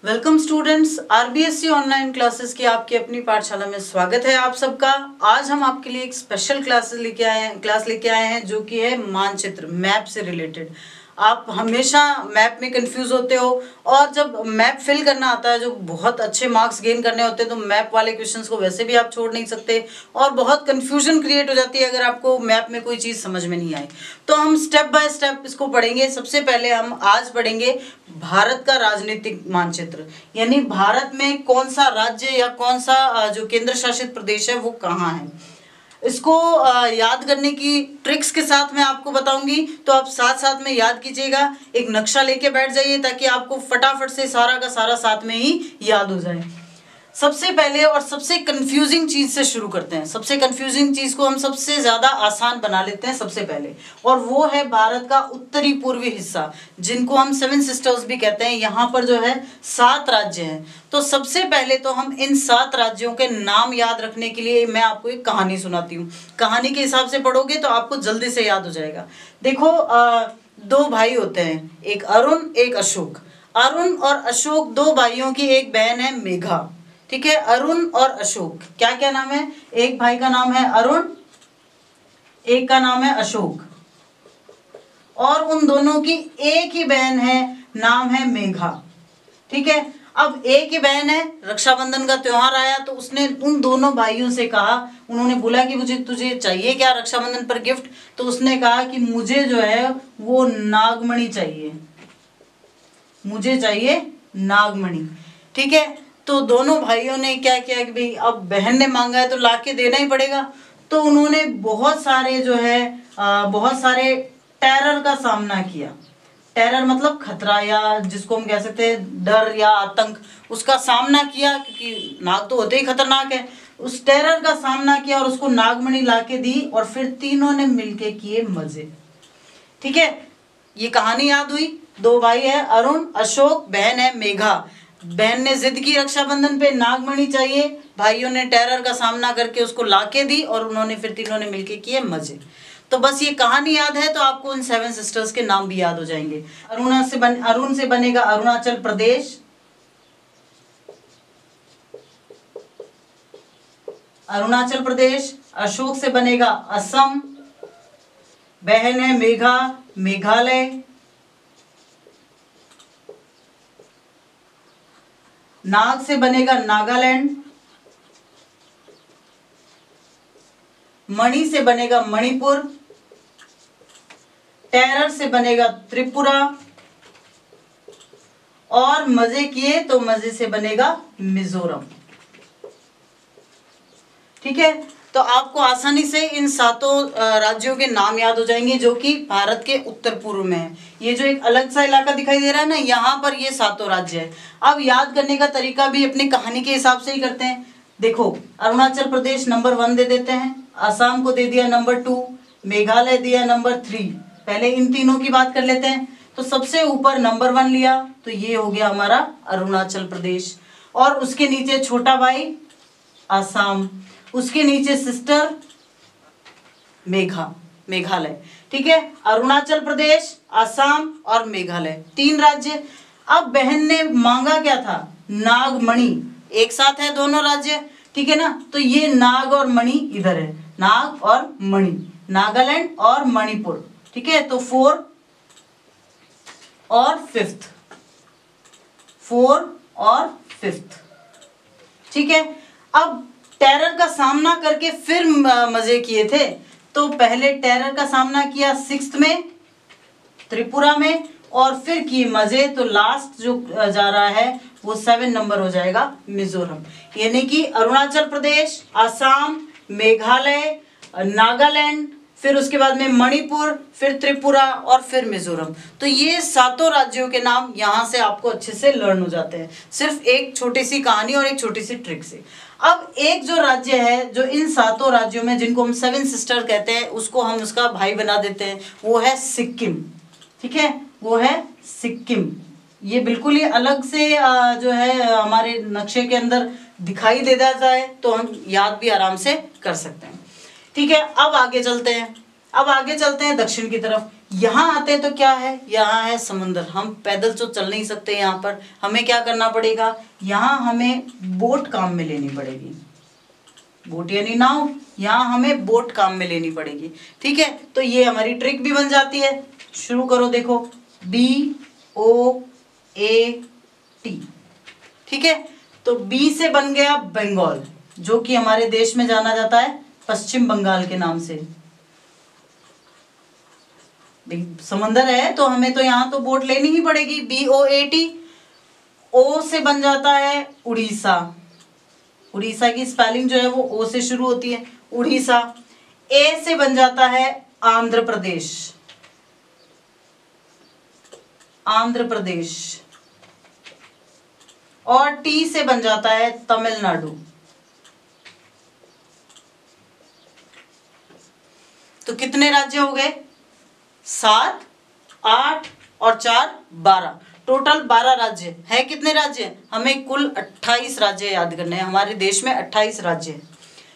Welcome students, RBSC online classes की आपकी अपनी पाठशाला में स्वागत है आप सबका। आज हम आपके लिए एक स्पेशल क्लास लेके आए हैं जो कि है मानचित्र, मैप से रिलेटेड। आप हमेशा मैप में कंफ्यूज होते हो और जब मैप फिल करना आता है, जो बहुत अच्छे मार्क्स गेन करने होते हैं, तो मैप वाले क्वेश्चंस को वैसे भी आप छोड़ नहीं सकते और बहुत कंफ्यूजन क्रिएट हो जाती है अगर आपको मैप में कोई चीज़ समझ में नहीं आई। तो हम स्टेप बाय स्टेप इसको पढ़ेंगे। सबसे पहले हम आज पढ़ेंगे भारत का राजनीतिक मानचित्र, यानी भारत में कौन सा राज्य या कौन सा जो केंद्र शासित प्रदेश है वो कहाँ है। इसको याद करने की ट्रिक्स के साथ मैं आपको बताऊंगी, तो आप साथ साथ में याद कीजिएगा। एक नक्शा लेके बैठ जाइए ताकि आपको फटाफट से सारा का सारा साथ में ही याद हो जाए। सबसे पहले और सबसे कंफ्यूजिंग चीज से शुरू करते हैं। सबसे कंफ्यूजिंग चीज को हम सबसे ज्यादा आसान बना लेते हैं सबसे पहले, और वो है भारत का उत्तरी पूर्वी हिस्सा, जिनको हम 7 सिस्टर्स भी कहते हैं। यहाँ पर जो है 7 राज्य हैं। तो सबसे पहले तो हम इन 7 राज्यों के नाम याद रखने के लिए मैं आपको एक कहानी सुनाती हूँ। कहानी के हिसाब से पढ़ोगे तो आपको जल्दी से याद हो जाएगा। देखो, 2 भाई होते हैं, एक अरुण एक अशोक। अरुण और अशोक 2 भाइयों की एक बहन है मेघा। ठीक है, अरुण और अशोक, क्या क्या नाम है? एक भाई का नाम है अरुण, एक का नाम है अशोक, और उन दोनों की एक ही बहन है, नाम है मेघा। ठीक है, अब एक ही बहन है, रक्षाबंधन का त्योहार आया तो उसने उन दोनों भाइयों से कहा, उन्होंने बोला कि मुझे तुझे चाहिए क्या रक्षाबंधन पर गिफ्ट? तो उसने कहा कि मुझे जो है वो नागमणि चाहिए, मुझे चाहिए नागमणि। ठीक है, तो दोनों भाइयों ने क्या किया कि भाई अब बहन ने मांगा है तो लाके देना ही पड़ेगा। तो उन्होंने बहुत सारे जो है बहुत सारे टेरर का सामना किया। टेरर मतलब खतरा, या जिसको हम कह सकते हैं डर या आतंक, उसका सामना किया, क्योंकि नाग तो होते ही खतरनाक है। उस टेरर का सामना किया और उसको नागमणि लाके दी, और फिर तीनों ने मिलके किए मजे। ठीक है, ये कहानी याद हुई। 2 भाई है, अरुण अशोक, बहन है मेघा। बहन ने जिद की रक्षाबंधन पे नागमणि चाहिए, भाइयों ने टेरर का सामना करके उसको लाके दी, और उन्होंने फिर तीनों ने मिलके किए मजे। तो बस ये कहानी याद है तो आपको उन 7 सिस्टर्स के नाम भी याद हो जाएंगे। अरुण से बनेगा अरुणाचल प्रदेश, अरुणाचल प्रदेश। अशोक से बनेगा असम, बहन है मेघा, मेघालय। नाग से बनेगा नागालैंड, मणि से बनेगा मणिपुर, टेरर से बनेगा त्रिपुरा, और मजे किए तो मजे से बनेगा मिजोरम। ठीक है, तो आपको आसानी से इन 7 राज्यों के नाम याद हो जाएंगे जो कि भारत के उत्तर पूर्व में है। ये जो एक अलग सा इलाका दिखाई दे रहा है ना, यहाँ पर ये 7 राज्य है। अब याद करने का तरीका भी अपनी कहानी के हिसाब से ही करते हैं। देखो, अरुणाचल प्रदेश नंबर 1 दे देते हैं, असम को दे दिया नंबर 2, मेघालय दिया नंबर 3। पहले इन तीनों की बात कर लेते हैं। तो सबसे ऊपर नंबर 1 लिया तो ये हो गया हमारा अरुणाचल प्रदेश, और उसके नीचे छोटा भाई असम, उसके नीचे सिस्टर मेघालय। ठीक है, अरुणाचल प्रदेश, असम और मेघालय, 3 राज्य। अब बहन ने मांगा क्या था? नागमणि। एक साथ है दोनों राज्य, ठीक है ना, तो ये नाग और मणि इधर है, नाग और मणि, नागालैंड और मणिपुर। ठीक है, तो 4 और 5th, 4 और 5th। ठीक है, अब टेरर का सामना करके फिर मजे किए थे। तो पहले टेरर का सामना किया 6th में त्रिपुरा में, और फिर किए मजे। तो लास्ट जो जा रहा है वो 7 नंबर हो जाएगा मिजोरम। यानी कि अरुणाचल प्रदेश, असम, मेघालय, नागालैंड, फिर उसके बाद में मणिपुर, फिर त्रिपुरा और फिर मिजोरम। तो ये 7 राज्यों के नाम यहाँ से आपको अच्छे से लर्न हो जाते हैं, सिर्फ एक छोटी सी कहानी और एक छोटी सी ट्रिक से। अब एक जो राज्य है जो इन 7 राज्यों में, जिनको हम 7 सिस्टर कहते हैं, उसको हम उसका भाई बना देते हैं, वो है सिक्किम। ठीक है, वो है सिक्किम। ये बिल्कुल ही अलग से जो है हमारे नक्शे के अंदर दिखाई दे जाता है, तो हम याद भी आराम से कर सकते हैं। ठीक है, अब आगे चलते हैं दक्षिण की तरफ। यहाँ आते हैं तो क्या है, यहाँ है समुंदर, हम पैदल तो चल नहीं सकते यहाँ पर, हमें क्या करना पड़ेगा, यहाँ हमें बोट काम में लेनी पड़ेगी, बोट यानी नाव, यहाँ हमें बोट काम में लेनी पड़ेगी। ठीक है, तो ये हमारी ट्रिक भी बन जाती है। शुरू करो, देखो BOAT। ठीक है, तो बी से बन गया बंगाल, जो कि हमारे देश में जाना जाता है पश्चिम बंगाल के नाम से। समंदर है तो हमें तो यहाँ तो बोट लेनी ही पड़ेगी, BOAT। ओ से बन जाता है उड़ीसा, उड़ीसा की स्पेलिंग जो है वो ओ से शुरू होती है, उड़ीसा। ए से बन जाता है आंध्र प्रदेश, आंध्र प्रदेश। और टी से बन जाता है तमिलनाडु। तो कितने राज्य हो गए, 7, 8 और 4 12, टोटल 12 राज्य है। कितने राज्य, हमें कुल 28 राज्य याद करने हैं, हमारे देश में 28 राज्य है।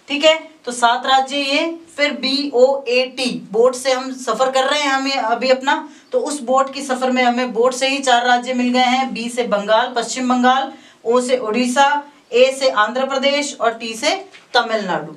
ठीक है, तो 7 राज्य ये, फिर BOAT, बोट से हम सफर कर रहे हैं हमें अभी अपना, तो उस बोट की सफर में हमें बोट से ही 4 राज्य मिल गए हैं। बी से बंगाल, पश्चिम बंगाल, ओ से उड़ीसा, ए से आंध्र प्रदेश और टी से तमिलनाडु।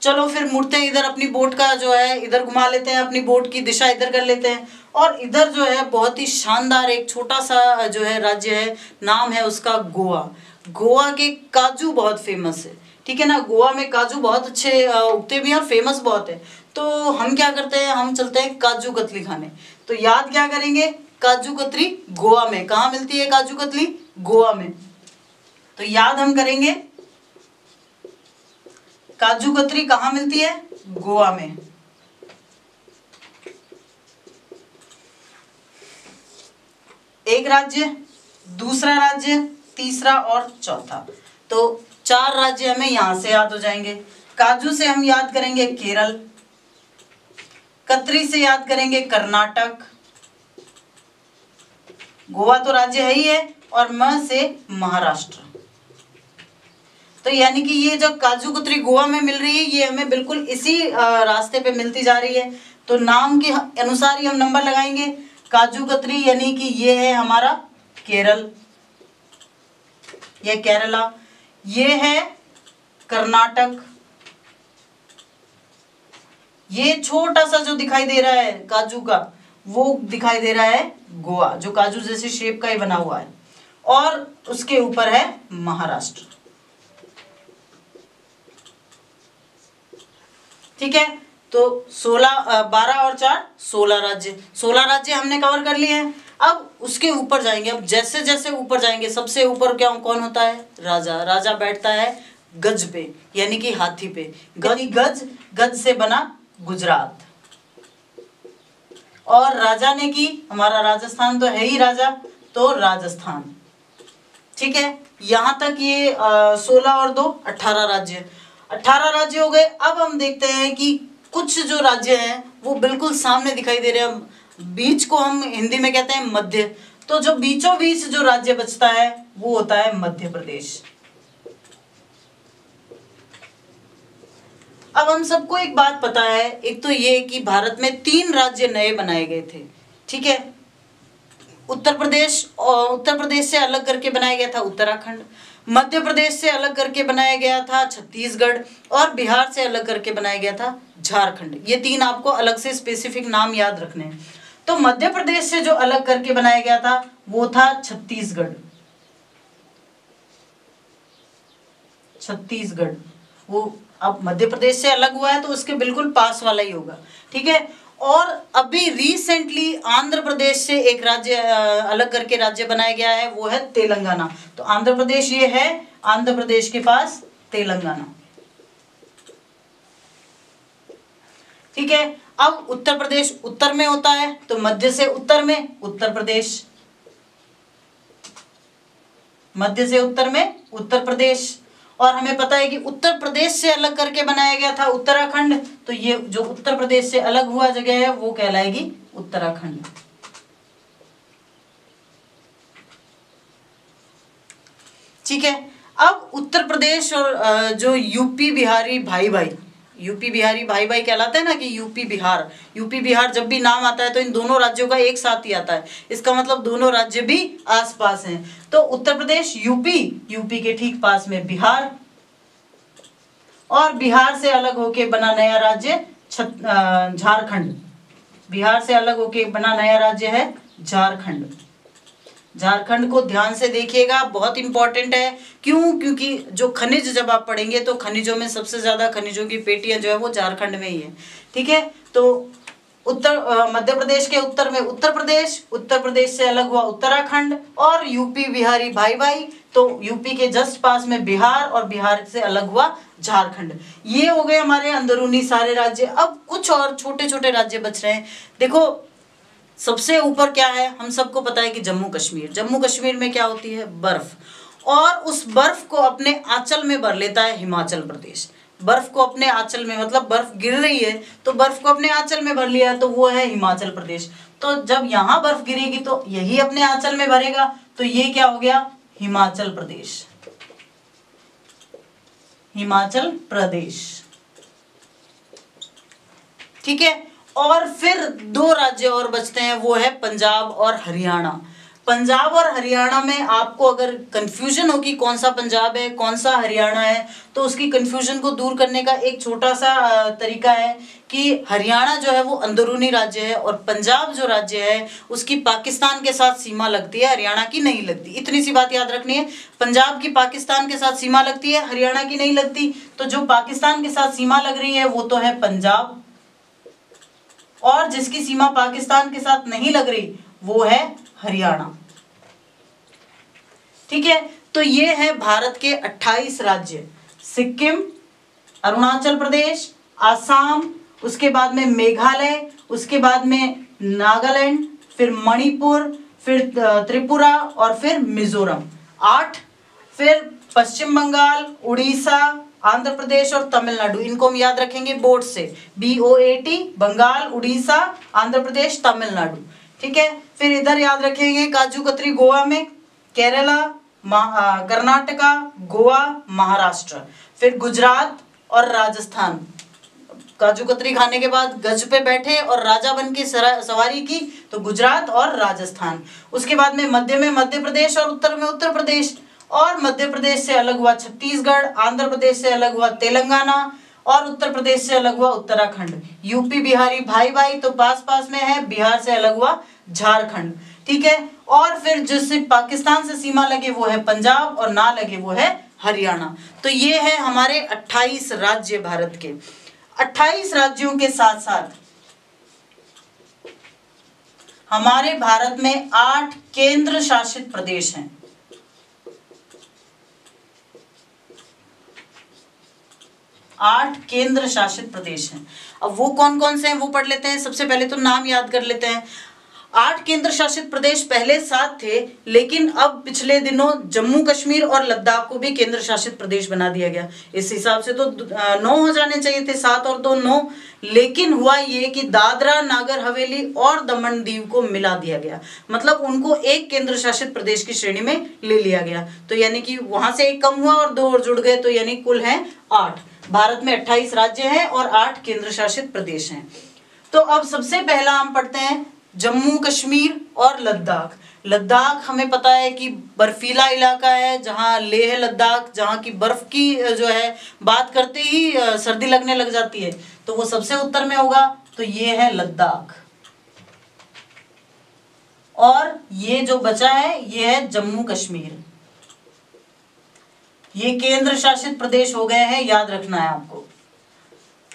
चलो फिर मुड़ते हैं इधर, अपनी बोट का जो है इधर घुमा लेते हैं, अपनी बोट की दिशा इधर कर लेते हैं। और इधर जो है बहुत ही शानदार एक छोटा सा जो है राज्य है, नाम है उसका गोवा। गोवा के काजू बहुत फेमस है। ठीक है ना, गोवा में काजू बहुत अच्छे उगते भी हैं और फेमस बहुत है। तो हम क्या करते हैं, हम चलते हैं काजू कतली खाने। तो याद क्या करेंगे, काजू कतली गोवा में। कहाँ मिलती है काजू कतली, गोवा में। तो याद हम करेंगे काजू कतरी कहाँ मिलती है, गोवा में। एक राज्य, दूसरा राज्य, तीसरा और चौथा। तो 4 राज्य हमें यहां से याद हो जाएंगे। काजू से हम याद करेंगे केरल, कतरी से याद करेंगे कर्नाटक, गोवा तो राज्य है ही है, और म से महाराष्ट्र। तो यानी कि ये जो काजू कतरी गोवा में मिल रही है, ये हमें बिल्कुल इसी रास्ते पे मिलती जा रही है। तो नाम के अनुसार ही हम नंबर लगाएंगे। काजू कतरी यानी कि ये है हमारा केरल, ये केरला, ये है कर्नाटक, ये छोटा सा जो दिखाई दे रहा है काजू का, वो दिखाई दे रहा है गोवा, जो काजू जैसे शेप का ही बना हुआ है, और उसके ऊपर है महाराष्ट्र। ठीक है, तो 12 और 4 16 राज्य, 16 राज्य हमने कवर कर लिए हैं। अब उसके ऊपर जाएंगे, अब जैसे जैसे ऊपर जाएंगे, सबसे ऊपर क्या कौन होता है, राजा। राजा बैठता है गज पे, यानी कि हाथी पे। गज, गज से बना गुजरात। और राजा ने की, हमारा राजस्थान तो है ही राजा, तो राजस्थान। ठीक है, यहां तक ये 16 और 2 18 राज्य, 18 राज्य हो गए। अब हम देखते हैं कि कुछ जो राज्य हैं वो बिल्कुल सामने दिखाई दे रहे हैं, बीच को हम हिंदी में कहते हैं मध्य। तो जो बीचों बीच जो राज्य बचता है वो होता है मध्य प्रदेश। अब हम सबको एक बात पता है, एक तो ये कि भारत में 3 राज्य नए बनाए गए थे। ठीक है, उत्तर प्रदेश से अलग करके बनाया गया था उत्तराखंड, मध्य प्रदेश से अलग करके बनाया गया था छत्तीसगढ़, और बिहार से अलग करके बनाया गया था झारखंड। ये 3 आपको अलग से स्पेसिफिक नाम याद रखने हैं। तो मध्य प्रदेश से जो अलग करके बनाया गया था वो था छत्तीसगढ़, छत्तीसगढ़। वो अब मध्य प्रदेश से अलग हुआ है तो उसके बिल्कुल पास वाला ही होगा। ठीक है, और अभी रिसेंटली आंध्र प्रदेश से एक राज्य अलग करके राज्य बनाया गया है, वो है तेलंगाना। तो आंध्र प्रदेश ये है, आंध्र प्रदेश के पास तेलंगाना। ठीक है, अब उत्तर प्रदेश उत्तर में होता है, तो मध्य से उत्तर में उत्तर प्रदेश, मध्य से उत्तर में उत्तर प्रदेश। और हमें पता है कि उत्तर प्रदेश से अलग करके बनाया गया था उत्तराखंड, तो ये जो उत्तर प्रदेश से अलग हुआ जगह है वो कहलाएगी उत्तराखंड। ठीक है, अब उत्तर प्रदेश और जो यूपी बिहारी भाई भाई, यूपी बिहारी भाई भाई कहलाता है ना कि यूपी बिहार जब भी नाम आता है तो इन दोनों राज्यों का एक साथ ही आता है, इसका मतलब दोनों राज्य भी आसपास हैं। तो उत्तर प्रदेश यूपी के ठीक पास में बिहार, और बिहार से अलग होके बना नया राज्य झारखंड। बिहार से अलग होके बना नया राज्य है झारखंड। झारखंड को ध्यान से देखिएगा, बहुत इंपॉर्टेंट है। क्यों? क्योंकि जो खनिज जब आप पढ़ेंगे तो खनिजों में सबसे ज्यादा खनिजों की पेटियां जो है वो झारखंड में ही है। ठीक है, तो मध्य प्रदेश के उत्तर में उत्तर प्रदेश से अलग हुआ उत्तराखंड, और यूपी बिहारी भाई भाई, तो यूपी के जस्ट पास में बिहार, और बिहार से अलग हुआ झारखंड। ये हो गए हमारे अंदरूनी सारे राज्य। अब कुछ और छोटे छोटे राज्य बच रहे हैं। देखो, सबसे ऊपर क्या है, हम सबको पता है कि जम्मू कश्मीर में क्या होती है, बर्फ, और उस बर्फ को अपने आंचल में भर लेता है हिमाचल प्रदेश। बर्फ को अपने आंचल में, मतलब बर्फ गिर रही है तो बर्फ को अपने आंचल में भर लिया, तो वो है हिमाचल प्रदेश। तो जब यहाँ बर्फ गिरेगी तो यही अपने आंचल में भरेगा, तो ये क्या हो गया, हिमाचल प्रदेश। ठीक है, और फिर दो राज्य और बचते हैं, वो है पंजाब और हरियाणा। पंजाब और हरियाणा में आपको अगर कंफ्यूजन हो कि कौन सा पंजाब है कौन सा हरियाणा है, तो उसकी कंफ्यूजन को दूर करने का एक छोटा सा तरीका है कि हरियाणा जो है वो अंदरूनी राज्य है, और पंजाब जो राज्य है उसकी पाकिस्तान के साथ सीमा लगती है, हरियाणा की नहीं लगती। इतनी सी बात याद रखनी है, पंजाब की पाकिस्तान के साथ सीमा लगती है, हरियाणा की नहीं लगती। तो जो पाकिस्तान के साथ सीमा लग रही है वो तो है पंजाब, और जिसकी सीमा पाकिस्तान के साथ नहीं लग रही वो है हरियाणा। ठीक है, तो ये है भारत के 28 राज्य, सिक्किम, अरुणाचल प्रदेश, आसाम, उसके बाद में मेघालय, उसके बाद में नागालैंड, फिर मणिपुर, फिर त्रिपुरा, और फिर मिजोरम, 8। फिर पश्चिम बंगाल, उड़ीसा, आंध्र प्रदेश और तमिलनाडु, इनको हम याद रखेंगे बोर्ड से, BOAT, बंगाल, उड़ीसा, आंध्र प्रदेश, तमिलनाडु। ठीक है, फिर इधर याद रखेंगे काजू कतरी गोवा में, केरला, कर्नाटका, गोवा, महाराष्ट्र, फिर गुजरात और राजस्थान। काजू कतरी खाने के बाद गज पे बैठे और राजा बन के सवारी की, तो गुजरात और राजस्थान। उसके बाद में मध्य प्रदेश और उत्तर में उत्तर प्रदेश, और मध्य प्रदेश से अलग हुआ छत्तीसगढ़, आंध्र प्रदेश से अलग हुआ तेलंगाना, और उत्तर प्रदेश से अलग हुआ उत्तराखंड। यूपी बिहारी भाई भाई तो पास पास में है, बिहार से अलग हुआ झारखंड। ठीक है, और फिर जिससे पाकिस्तान से सीमा लगे वो है पंजाब, और ना लगे वो है हरियाणा। तो ये है हमारे 28 राज्य भारत के। 28 राज्यों के साथ साथ हमारे भारत में 8 केंद्र शासित प्रदेश हैं। 8 केंद्र शासित प्रदेश हैं। अब वो कौन कौन से हैं वो पढ़ लेते हैं। सबसे पहले तो नाम याद कर लेते हैं। 8 केंद्र शासित प्रदेश, पहले 7 थे, लेकिन अब पिछले दिनों जम्मू कश्मीर और लद्दाख को भी केंद्र शासित प्रदेश बना दिया गया। इस हिसाब से तो 9 हो जाने चाहिए थे, 7 और 2 9, लेकिन हुआ ये कि दादरा नागर हवेली और दमन दीव को मिला दिया गया, मतलब उनको एक केंद्र शासित प्रदेश की श्रेणी में ले लिया गया। तो यानी कि वहां से एक कम हुआ और 2 और जुड़ गए, तो यानी कुल है 8। भारत में 28 राज्य हैं और 8 केंद्र शासित प्रदेश हैं। तो अब सबसे पहला हम पढ़ते हैं जम्मू कश्मीर और लद्दाख। लद्दाख हमें पता है कि बर्फीला इलाका है, जहाँ लेह लद्दाख, जहाँ की बर्फ की जो है बात करते ही सर्दी लगने लग जाती है, तो वो सबसे उत्तर में होगा। तो ये है लद्दाख, और ये जो बचा है ये है जम्मू कश्मीर। ये केंद्र शासित प्रदेश हो गए हैं, याद रखना है आपको,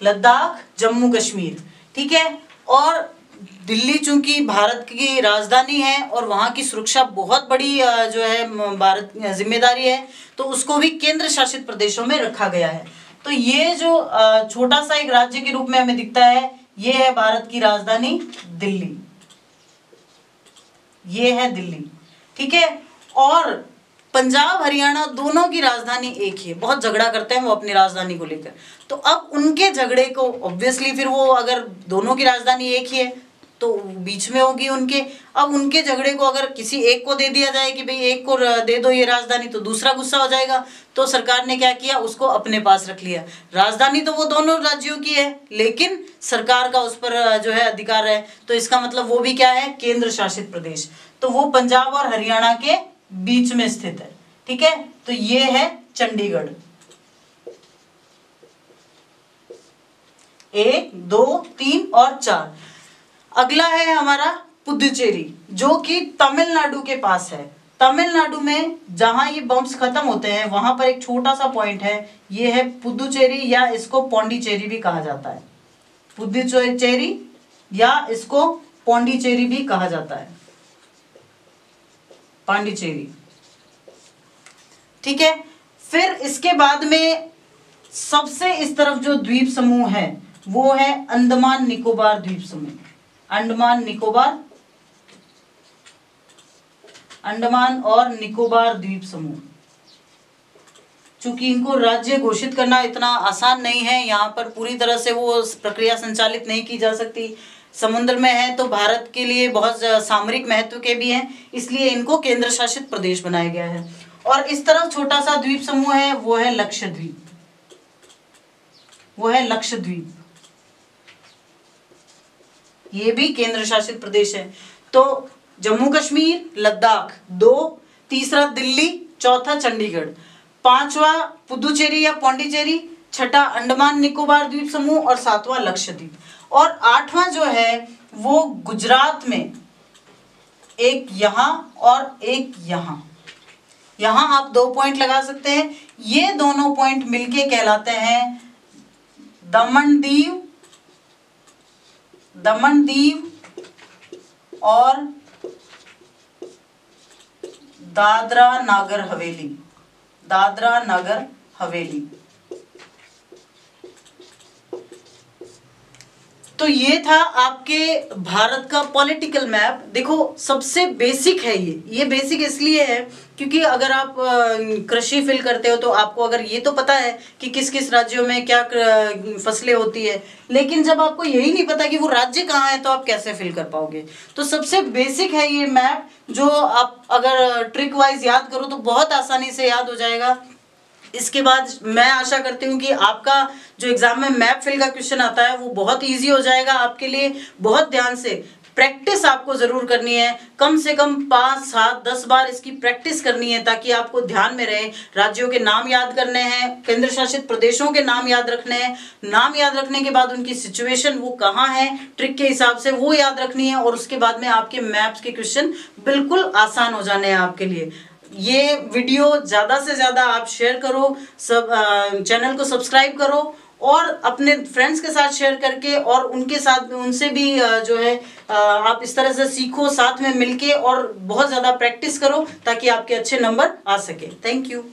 लद्दाख, जम्मू कश्मीर। ठीक है, और दिल्ली चूंकि भारत की राजधानी है और वहां की सुरक्षा बहुत बड़ी जो है भारत जिम्मेदारी है, तो उसको भी केंद्र शासित प्रदेशों में रखा गया है। तो ये जो छोटा सा एक राज्य के रूप में हमें दिखता है, ये है भारत की राजधानी दिल्ली, ये है दिल्ली। ठीक है, और पंजाब हरियाणा दोनों की राजधानी एक ही है, बहुत झगड़ा करते हैं वो अपनी राजधानी को लेकर। तो अब उनके झगड़े को ऑब्वियसली फिर वो, अगर दोनों की राजधानी एक ही है तो बीच में होगी उनके। अब उनके झगड़े को अगर किसी एक को दे दिया जाए कि भाई एक को दे दो ये राजधानी, तो दूसरा गुस्सा हो जाएगा। तो सरकार ने क्या किया, उसको अपने पास रख लिया। राजधानी तो वो दोनों राज्यों की है, लेकिन सरकार का उस पर जो है अधिकार है। तो इसका मतलब वो भी क्या है, केंद्र शासित प्रदेश। तो वो पंजाब और हरियाणा के बीच में स्थित है। ठीक है, तो ये है चंडीगढ़। 1, 2, 3 और 4। अगला है हमारा पुदुचेरी, जो कि तमिलनाडु के पास है। तमिलनाडु में जहां ये बम्स खत्म होते हैं वहां पर एक छोटा सा पॉइंट है, ये है पुदुचेरी, या इसको पौंडीचेरी भी कहा जाता है। पुदुचेरी या इसको पौंडीचेरी भी कहा जाता है, पांडिचेरी। ठीक है, फिर इसके बाद में सबसे इस तरफ जो द्वीप समूह है वो है अंडमान निकोबार द्वीप समूह। अंडमान और निकोबार द्वीप समूह। चूंकि इनको राज्य घोषित करना इतना आसान नहीं है, यहाँ पर पूरी तरह से वो प्रक्रिया संचालित नहीं की जा सकती। समुद्र में है तो भारत के लिए बहुत सामरिक महत्व के भी हैं, इसलिए इनको केंद्र शासित प्रदेश बनाया गया है। और इस तरफ छोटा सा द्वीप समूह है, वो है लक्षद्वीप। ये भी केंद्र शासित प्रदेश है। तो जम्मू कश्मीर, लद्दाख 2, तीसरा दिल्ली, चौथा चंडीगढ़, पांचवा पुदुचेरी या पौंडीचेरी, छठा अंडमान निकोबार द्वीप समूह और सातवां लक्षद्वीप। और आठवां जो है वो गुजरात में, एक यहां और एक यहां। यहां आप 2 पॉइंट लगा सकते हैं। ये दोनों पॉइंट मिलके कहलाते हैं दमन दीव और दादरा नागर हवेली। तो ये था आपके भारत का पॉलिटिकल मैप। देखो सबसे बेसिक है ये बेसिक इसलिए है क्योंकि अगर आप कृषि फिल करते हो तो आपको अगर ये तो पता है कि किस किस राज्यों में क्या फसलें होती है, लेकिन जब आपको यही नहीं पता कि वो राज्य कहाँ है तो आप कैसे फिल कर पाओगे। तो सबसे बेसिक है ये मैप, जो आप अगर ट्रिक वाइज याद करो तो बहुत आसानी से याद हो जाएगा। इसके बाद मैं आशा करती हूँ कि आपका जो एग्जाम में मैप फिल का क्वेश्चन आता है वो बहुत इजी हो जाएगा आपके लिए। बहुत ध्यान से प्रैक्टिस आपको जरूर करनी है, कम से कम 5, 7, 10 बार इसकी प्रैक्टिस करनी है, ताकि आपको ध्यान में रहे। राज्यों के नाम याद करने हैं, केंद्र शासित प्रदेशों के नाम याद रखने हैं, नाम याद रखने के बाद उनकी सिचुएशन वो कहाँ है ट्रिक के हिसाब से वो याद रखनी है, और उसके बाद में आपके मैप्स के क्वेश्चन बिल्कुल आसान हो जाने हैं आपके लिए। ये वीडियो ज़्यादा से ज़्यादा आप शेयर करो, सब चैनल को सब्सक्राइब करो और अपने फ्रेंड्स के साथ शेयर करके, और उनके साथ उनसे भी जो है आप इस तरह से सीखो साथ में मिलके, और बहुत ज़्यादा प्रैक्टिस करो ताकि आपके अच्छे नंबर आ सके। Thank you.